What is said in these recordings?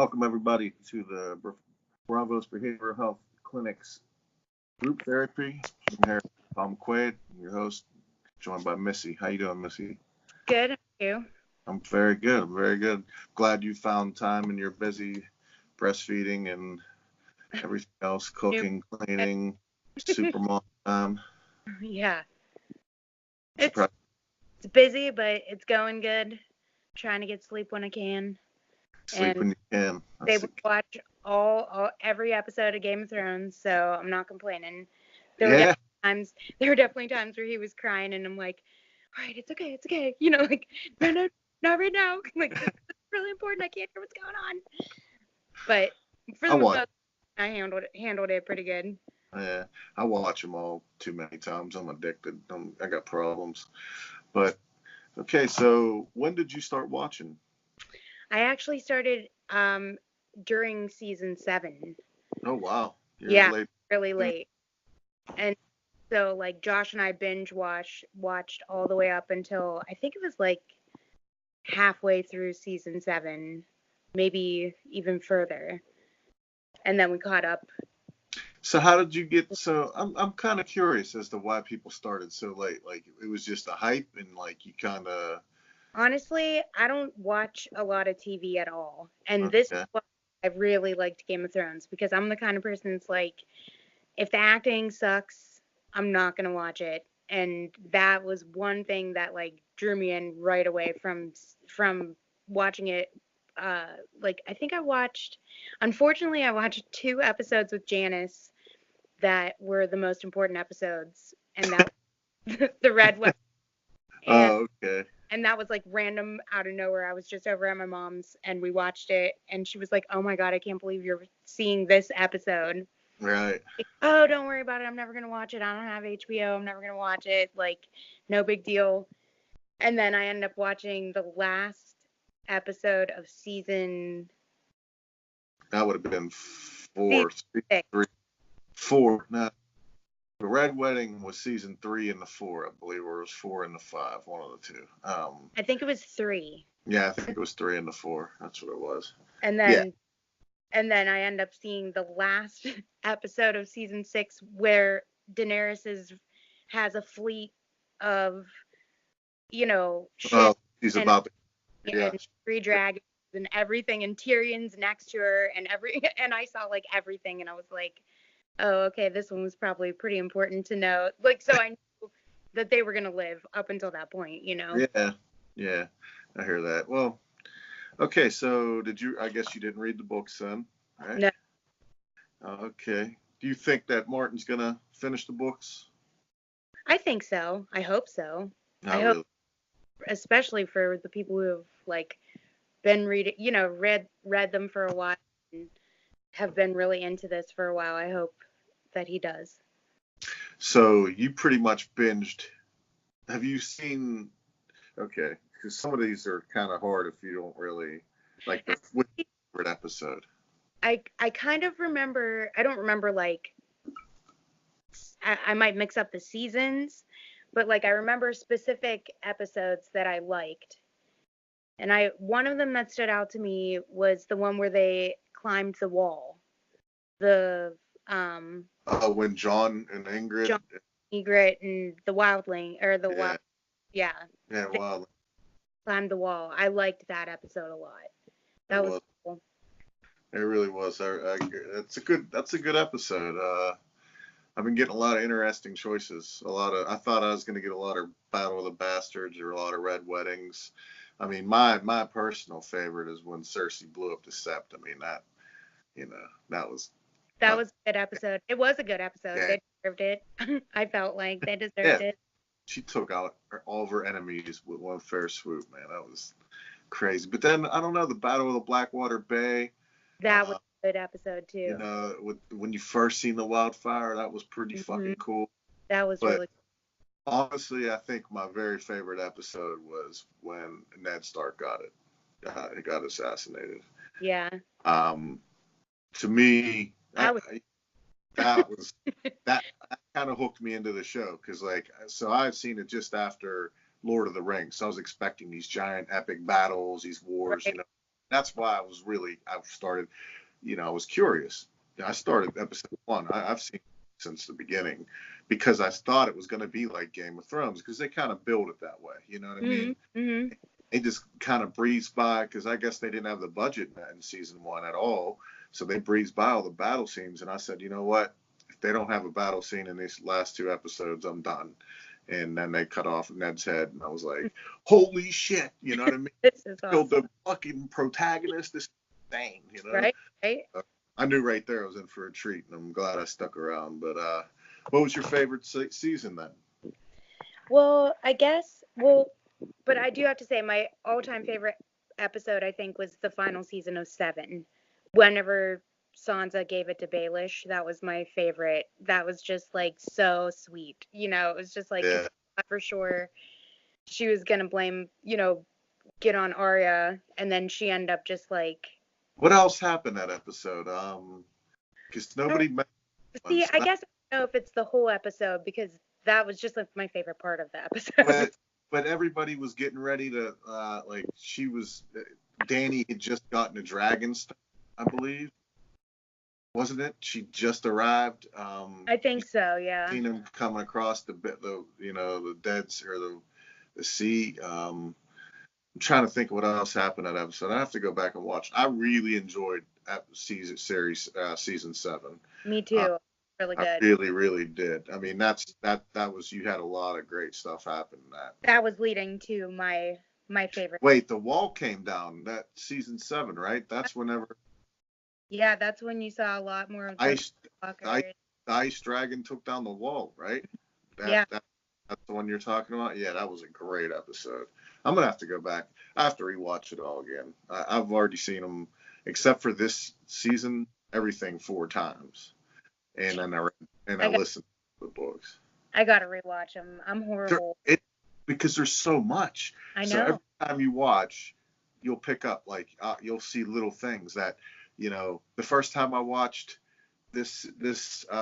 Welcome, everybody, to the Bravos Behavioral Health Clinic's group therapy. I'm here, Tom Quaid, your host, joined by Missy. How you doing, Missy? Good. How are you? I'm very good. I'm very good. Glad you found time in your busy breastfeeding and everything else, cooking, cleaning, super mom time. Yeah. It's busy, but it's going good. Trying to get sleep when I can. Sleep when you can. They would watch every episode of Game of Thrones, so I'm not complaining. There were definitely times where he was crying, and I'm like, all right, it's okay. You know, like, no, not right now. Like, this is really important. I can't hear what's going on. But for the most part, I handled it pretty good. Yeah, I watch them all too many times. I'm addicted. I got problems. But, okay, so when did you start watching? I actually started during season 7. Oh, wow. You're really late. And so, like, Josh and I watched all the way up until, I think it was, like, halfway through season 7, maybe even further. And then we caught up. So how did you get I'm kind of curious as to why people started so late. Like, it was just a hype and, like, you kind of... Honestly, I don't watch a lot of TV at all. And this is why I really liked Game of Thrones, because I'm the kind of person that's like, if the acting sucks, I'm not going to watch it. And that was one thing that, like, drew me in right away from watching it. Like, I think unfortunately, I watched 2 episodes with Janice that were the most important episodes. And that was the Red Wedding. Oh, okay. And that was, like, random out of nowhere. I was just over at my mom's and we watched it. And she was like, oh my God, I can't believe you're seeing this episode. Right. Like, oh, don't worry about it. I'm never going to watch it. I don't have HBO. I'm never going to watch it. Like, no big deal. And then I ended up watching the last episode of season... That would have been 4. 4. No. The Red Wedding was season 3 and the 4, I believe, or it was 4 and the 5, one of the two. I think it was 3. Yeah, I think it was 3 and the 4. That's what it was. And then I end up seeing the last episode of season 6 where Daenerys has a fleet of, ships. Oh, she's about to... And 3 dragons and everything, and Tyrion's next to her, and I saw, like, everything, and I was like, oh, okay, this one was probably pretty important to know. Like, so I knew that they were going to live up until that point, Yeah, I hear that. Well, okay, so I guess you didn't read the books then, right? No. Okay. Do you think that Martin's going to finish the books? I think so. I hope so. I hope, especially for the people who have, like, been reading, read them for a while and have been really into this for a while. I hope that he does. So you pretty much binged. Have you seen... Okay, because some of these are kind of hard if you don't really like the favorite episode. I kind of remember. I don't remember, like, I might mix up the seasons, but, like, I remember specific episodes that I liked. And one of them that stood out to me was the one where they climbed the wall. When John and Ingrid and the wildling, or the wild... Yeah, wildling climbed the wall. I liked that episode a lot. That was cool. It really was. That's a good episode. I've been getting a lot of interesting choices. I thought I was going to get a lot of Battle of the Bastards or a lot of Red Weddings. I mean, my personal favorite is when Cersei blew up the Sept. I mean, that was a good episode. It was a good episode. Yeah. They deserved it. I felt like they deserved it. She took out all of her enemies with one fair swoop, man. That was crazy. But then, I don't know, the Battle of the Blackwater Bay. That was a good episode, too. When you first seen the wildfire, that was pretty fucking cool. That was really cool. Honestly, I think my very favorite episode was when Ned Stark got assassinated. Yeah. To me, that kind of hooked me into the show, because, like, so I've seen it just after Lord of the Rings, so I was expecting these giant epic battles, these wars, right. That's why I started, I was curious. I started episode 1. I've seen it since the beginning because I thought it was going to be like Game of Thrones because they kind of build it that way. You know what I mean? Mm-hmm. It just kind of breezed by because I guess they didn't have the budget in season 1 at all. So they breezed by all the battle scenes. And I said, you know what? If they don't have a battle scene in these last 2 episodes, I'm done. And then they cut off Ned's head. And I was like, holy shit. You know what I mean? This is Killed awesome. the fucking protagonist. This thing, Right? I knew right there I was in for a treat. And I'm glad I stuck around. But what was your favorite season then? Well, but I do have to say my all-time favorite episode, I think, was the final season of 7. Whenever Sansa gave it to Baelish, that was my favorite. That was just like so sweet. It was just like Yeah. for sure she was gonna blame, get on Arya, and then she ended up just like. What else happened that episode? Because nobody. See, I guess I don't know if it's the whole episode because that was just like my favorite part of the episode. But everybody was getting ready to Dany had just gotten a dragon, I believe, wasn't it? She just arrived. I think so, yeah. Seen him coming across the dead or the sea. I'm trying to think of what else happened that episode. I have to go back and watch. I really enjoyed season 7. Me too. Really good. I really, really did. I mean, that was, you had a lot of great stuff happen in that. That was leading to my favorite. Wait, the wall came down. That season 7, right? That's whenever. Yeah, that's when you saw a lot more of the ice dragon took down the wall, right? That's the one you're talking about? Yeah, that was a great episode. I'm going to have to go back. I have to rewatch it all again. I've already seen them, except for this season, everything 4 times. And then I listened to the books. I got to rewatch them. I'm horrible. Because there's so much. I know. So every time you watch, you'll pick up, you'll see little things that, the first time I watched this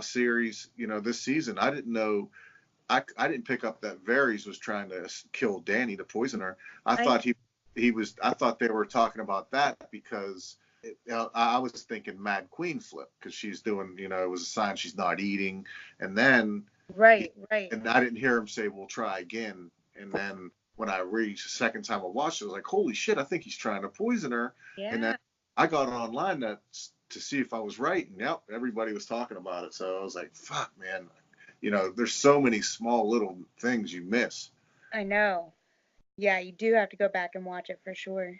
series, this season, I didn't know, I didn't pick up that Varys was trying to kill Dany to poison her. I thought I thought they were talking about that because I was thinking Mad Queen flip because she's doing, it was a sign she's not eating. And then, right. And I didn't hear him say, we'll try again. And then when I reached the second time I watched it, I was like, holy shit, I think he's trying to poison her. Yeah. And then I got online to see if I was right. And yep, everybody was talking about it. So I was like, fuck, man. There's so many small little things you miss. I know. Yeah, you do have to go back and watch it for sure.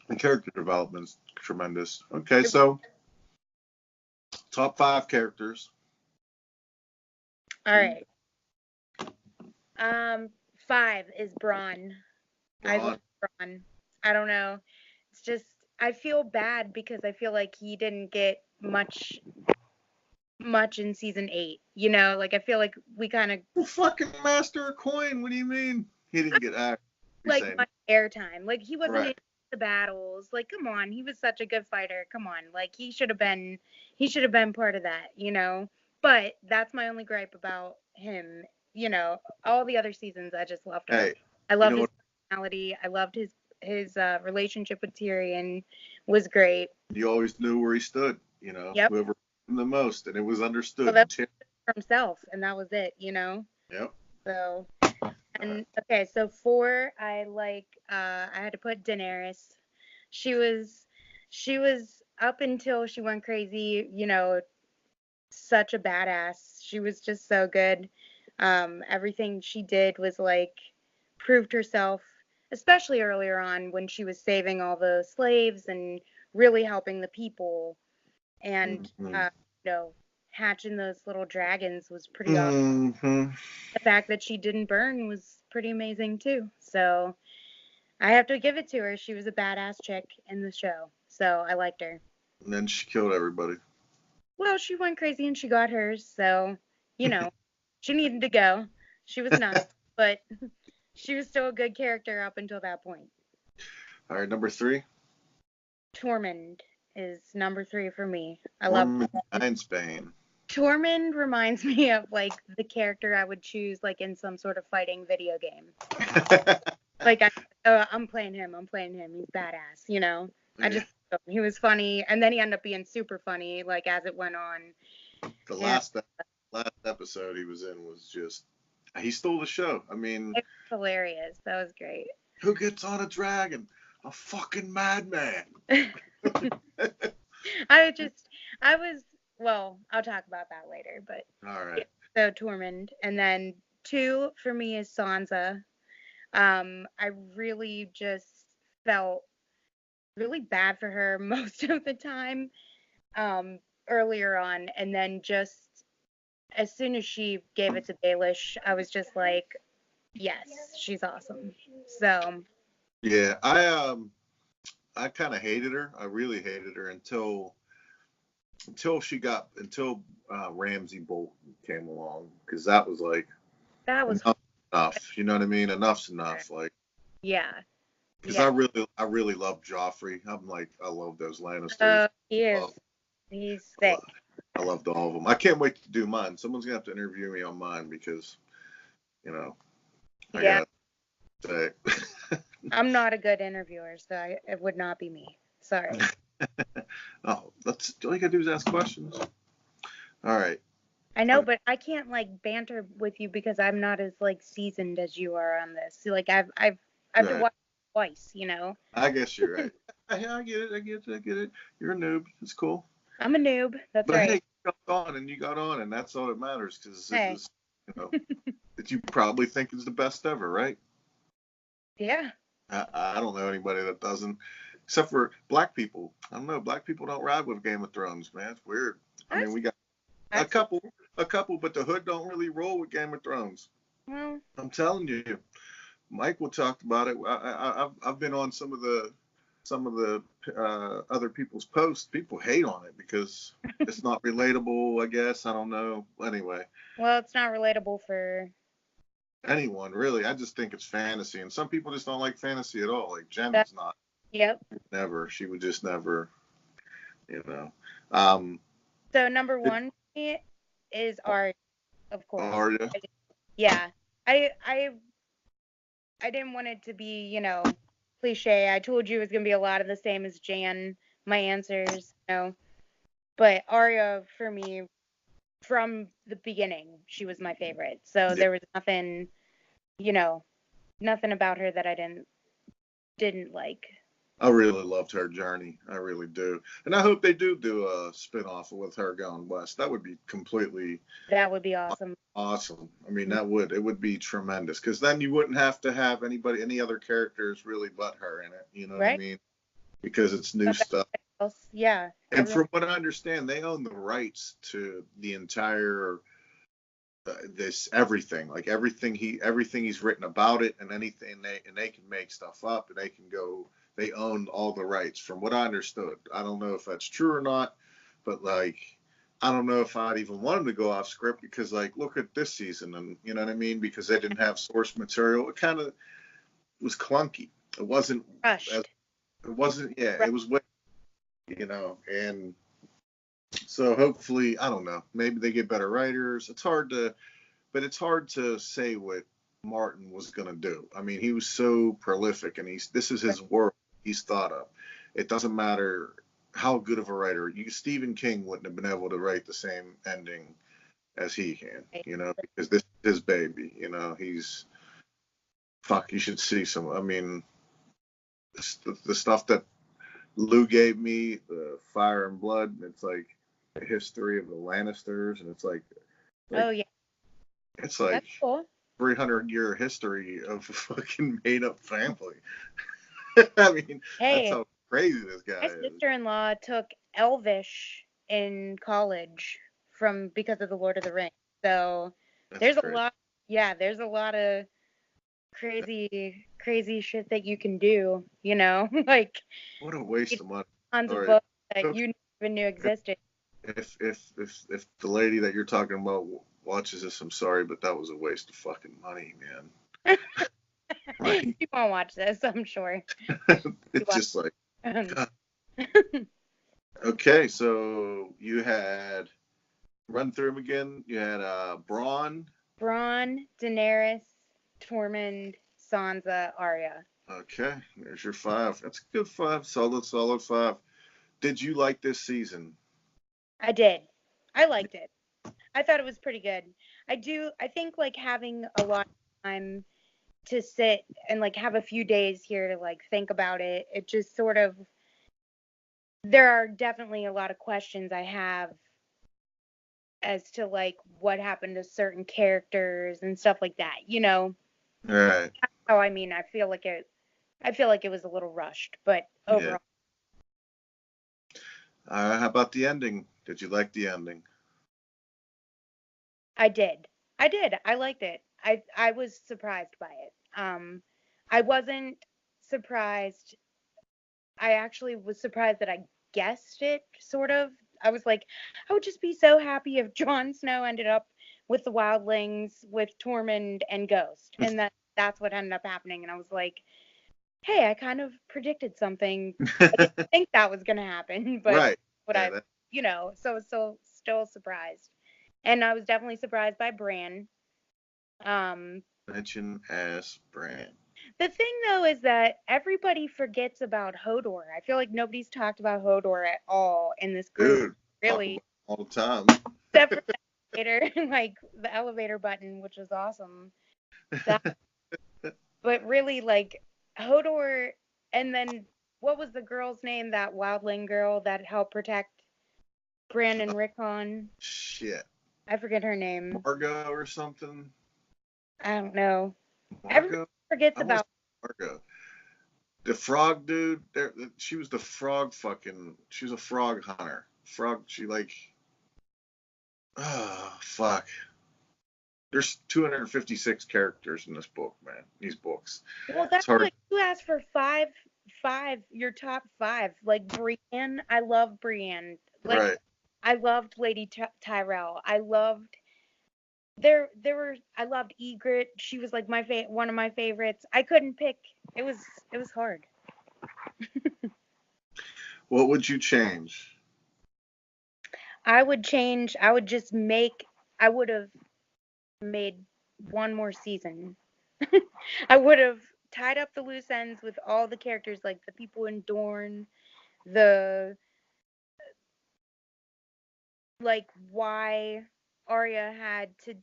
And character development's tremendous. Okay, so top 5 characters. All right. 5 is Bronn. I love Bronn. I don't know. It's just I feel bad because I feel like he didn't get much in season 8. I feel like we kind of fucking master of coin. What do you mean? He didn't get much airtime. He wasn't in the battles. Come on, he was such a good fighter. Come on, he should have been part of that. But that's my only gripe about him. All the other seasons I just loved him. Hey, I loved his personality. I loved his relationship with Tyrion was great. You always knew where he stood. Yep. Whoever the most, and it was understood. Well, that's for himself, and that was it. Yep. So, and okay, so 4, I had to put Daenerys. She was up until she went crazy, such a badass. She was just so good. Everything she did was proved herself, especially earlier on when she was saving all the slaves and really helping the people. And, hatching those little dragons was pretty awesome. Mm-hmm. The fact that she didn't burn was pretty amazing, too. So I have to give it to her. She was a badass chick in the show. So I liked her. And then she killed everybody. Well, she went crazy and she got hers. So, she needed to go. She was nuts. But she was still a good character up until that point. All right, number 3. Tormund is number 3 for me. I love Spain. Tormund reminds me of the character I would choose in some sort of fighting video game. Like I'm playing him. I'm playing him. He's badass. You know. Yeah. He was funny, and then he ended up being super funny. Like as it went on. The And last episode he was in was just he stole the show. I mean, it was hilarious. That was great. who gets on a dragon? A fucking madman. I was, well, I'll talk about that later, but All right. so Tormund. And then 2 for me is Sansa. I really just felt really bad for her most of the time, earlier on. And then just as soon as she gave it to Baelish, I was just like, yes, she's awesome. So, Yeah, I kind of hated her. I really hated her until Ramsay Bolton came along, because that was like that was, enough. You know what I mean? Enough's enough. Like, yeah. because Yeah. I really love Joffrey. I love those Lannisters. He is. He's sick. I loved all of them. I can't wait to do mine. Someone's gonna have to interview me on mine because, you know, I Yeah. gotta say. I'm not a good interviewer, so it would not be me. Sorry. Oh, all you gotta do is ask questions. All right. I know, but I can't like banter with you because I'm not as like seasoned as you are on this. Like I've to watch it twice, you know. I guess you're right. I get it. You're a noob. It's cool. I'm a noob. That's But right. hey, you got on, and that's all that matters, because it was, you know, that you probably think is the best ever, right? Yeah. I don't know anybody that doesn't, except for black people. I don't know. Black people don't ride with Game of Thrones, man. It's weird. I mean, we got a couple, but the hood don't really roll with Game of Thrones. Well, I'm telling you. Michael talked about it. I've been on some of the other people's posts. People hate on it because it's not relatable, I guess. I don't know. Anyway. well, it's not relatable for Anyone, really. I just think it's fantasy. And some people just don't like fantasy at all. Like Jen's not. Yep. Never. She would just never, you know. So number 1 is Arya, of course. Arya. Yeah. I didn't want it to be, you know, cliche. I told you it was gonna be a lot of the same as Jan. My answers, you know. But Arya, for me, from the beginning, she was my favorite. So there was nothing, you know, nothing about her that I didn't like. I really loved her journey. I really do. And I hope they do a spin-off with her going west. That would be That would be awesome. Awesome. I mean, it would be tremendous, because then you wouldn't have to have any other characters really but her in it. You know what I mean? Because it's new stuff. Yeah. And from what I understand, they own the rights to the entire everything, like everything he's written about it, and anything they can make stuff up, and they own all the rights, from what I understood. I don't know if that's true or not, but like, I don't know if I'd even want them to go off script, because like, look at this season, and you know what I mean, because they didn't have source material. It kind of was clunky. It wasn't rushed. It wasn't. Yeah, it was way, you know, and so hopefully, I don't know, maybe they get better writers. It's hard to say what Martin was going to do. I mean, he was so prolific, and this is his work he's thought of. It doesn't matter how good of a writer. Stephen King wouldn't have been able to write the same ending as he can, you know, because this is his baby, you know. You should see some. I mean, the stuff that Lou gave me, the Fire and Blood, it's like the history of the Lannisters, and it's like oh yeah, it's like that's cool. 300-year history of a fucking made up family. I mean, that's how crazy this guy is. My sister-in-law took Elvish in college because of the Lord of the Rings. So there's a lot. Yeah, there's a lot of crazy shit that you can do. You know, like what a waste of money. Tons of books that you never even knew existed. If the lady that you're talking about watches this, I'm sorry, but that was a waste of fucking money, man. Right. You won't watch this, I'm sure. It's just like, okay, so you had, run through them again. You had Bronn, Daenerys, Tormund, Sansa, Arya. Okay, there's your 5. That's a good 5. Solid 5. Did you like this season? I did. I liked it. I thought it was pretty good. I think like having a lot of time to sit and like have a few days here to like think about it. It just sort of, there are definitely a lot of questions I have as to like what happened to certain characters and stuff like that, you know. Right. Oh, I mean, I feel like it was a little rushed, but Yeah. overall How about the ending? Did you like the ending? I did. I did. I liked it. I was surprised by it. I wasn't surprised. I actually was surprised that I guessed it, sort of. I was like, I would just be so happy if Jon Snow ended up with the wildlings, with Tormund and Ghost, and that's what ended up happening. And I was like, hey, I kind of predicted something. I didn't think that was gonna happen, but Right. what Yeah, I, you know, so still surprised, and I was definitely surprised by Bran. Um, mention as Bran. the thing though is that everybody forgets about Hodor. I feel like nobody's talked about Hodor at all in this group, Dude, talk really, about it all the time. except for the elevator, like the elevator button, which was awesome. That, but really, like Hodor, and then what was the girl's name? That wildling girl that helped protect Bran and Rickon. Shit. I forget her name. Margot or something? I don't know. Everybody Margot? forgets I want about. to say Margot. The frog dude, she was the frog she was a frog hunter. Frog, she like, fuck. There's 256 characters in this book, man. These books. Well, It's that's hard. like you asked for your top five. Like Brienne, I love Brienne. Like Right. I loved Lady Tyrell. I loved Ygritte. She was like one of my favorites. I couldn't pick. It was hard. What would you change? I would change. I would just make. I would have made one more season. I would have tied up the loose ends with all the characters, like the people in Dorne, the like why Arya had to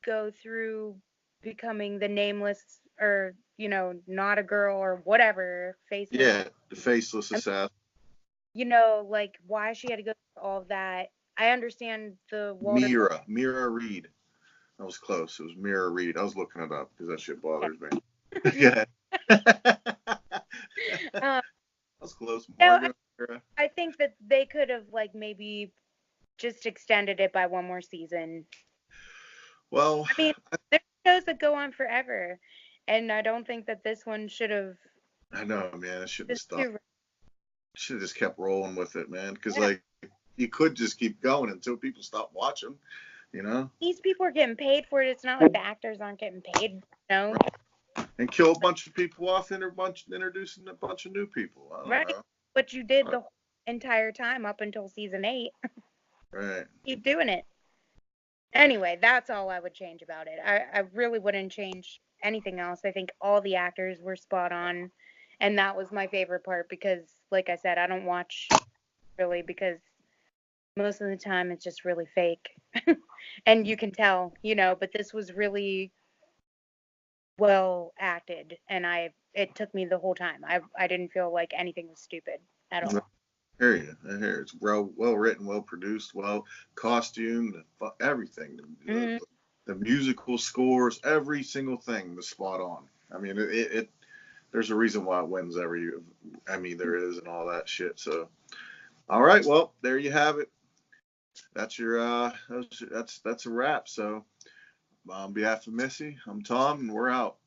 go through becoming the nameless or not a girl or whatever faceless. Yeah, the faceless And, assassin. like why she had to go through all of that. I understand the water. Mira Reed. That was close. It was Mira Reed. I was looking it up because that shit bothers me. Yeah. That um, was close. no, Margot. Mira. I think that they could have like maybe just extended it by one more season. Well, I mean, there's shows that go on forever, and I don't think that this one should have I know, man. I shouldn't have just stopped. too. Should have just kept rolling with it, man. Because Yeah, like you could just keep going until people stop watching. You know, these people are getting paid for it. It's not like the actors aren't getting paid, and kill a bunch of people off, introducing a bunch of new people. I don't right? know. But you did the whole entire time up until season 8. Right. Keep doing it. Anyway, that's all I would change about it. I really wouldn't change anything else. I think all the actors were spot on, and that was my favorite part because, like I said, I don't watch really because most of the time it's just really fake. And you can tell, but this was really well acted and it took me the whole time. I didn't feel like anything was stupid at I all. hear you. I hear it's well written, well produced, well costumed, everything. Hmm. The musical scores, every single thing was spot on. I mean, it there's a reason why it wins every year. I mean, there is and all that shit. So, all right, well, there you have it. That's your that's a wrap. So, on behalf of Missy, I'm Tom, and we're out.